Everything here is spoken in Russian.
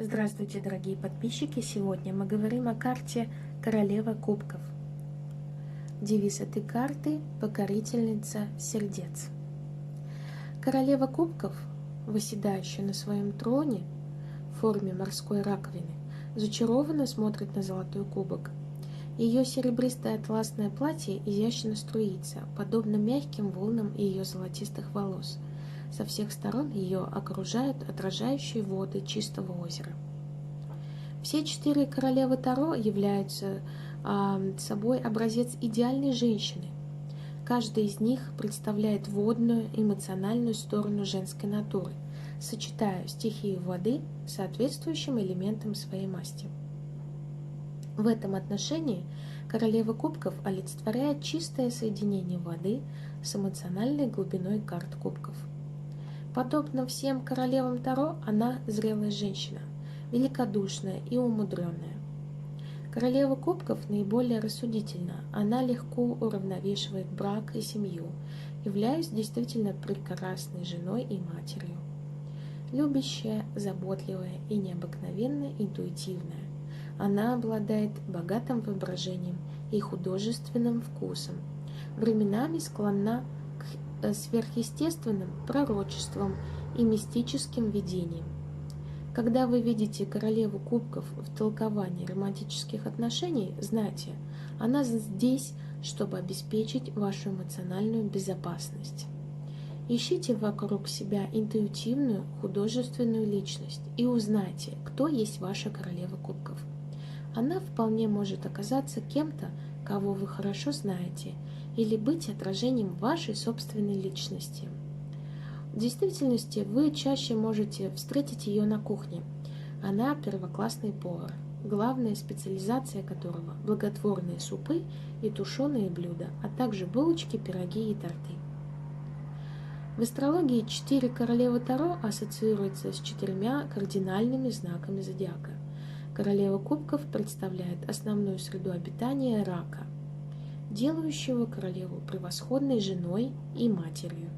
Здравствуйте, дорогие подписчики! Сегодня мы говорим о карте Королева Кубков. Девиз этой карты – покорительница сердец. Королева Кубков, восседающая на своем троне в форме морской раковины, зачарованно смотрит на золотой кубок. Ее серебристое атласное платье изящно струится, подобно мягким волнам ее золотистых волос. Со всех сторон ее окружают отражающие воды чистого озера. Все 4 королевы Таро являются собой образец идеальной женщины. Каждая из них представляет водную, эмоциональную сторону женской натуры, сочетая стихию воды с соответствующим элементом своей масти. В этом отношении королева кубков олицетворяет чистое соединение воды с эмоциональной глубиной карт кубков. Подобно всем королевам Таро, она зрелая женщина, великодушная и умудренная. Королева кубков наиболее рассудительна, она легко уравновешивает брак и семью, являясь действительно прекрасной женой и матерью. Любящая, заботливая и необыкновенно интуитивная. Она обладает богатым воображением и художественным вкусом, временами склонна к сверхъестественным пророчествам и мистическим видениям. Когда вы видите королеву кубков в толковании романтических отношений, знайте, она здесь, чтобы обеспечить вашу эмоциональную безопасность. Ищите вокруг себя интуитивную, художественную личность и узнайте, кто есть ваша королева кубков. Она вполне может оказаться кем-то, кого вы хорошо знаете, или быть отражением вашей собственной личности. В действительности вы чаще можете встретить ее на кухне. Она первоклассный повар, главная специализация которого – благотворные супы и тушеные блюда, а также булочки, пироги и торты. В астрологии 4 королевы Таро ассоциируются с 4 кардинальными знаками зодиака. Королева кубков представляет основную среду обитания рака, делающего королеву превосходной женой и матерью.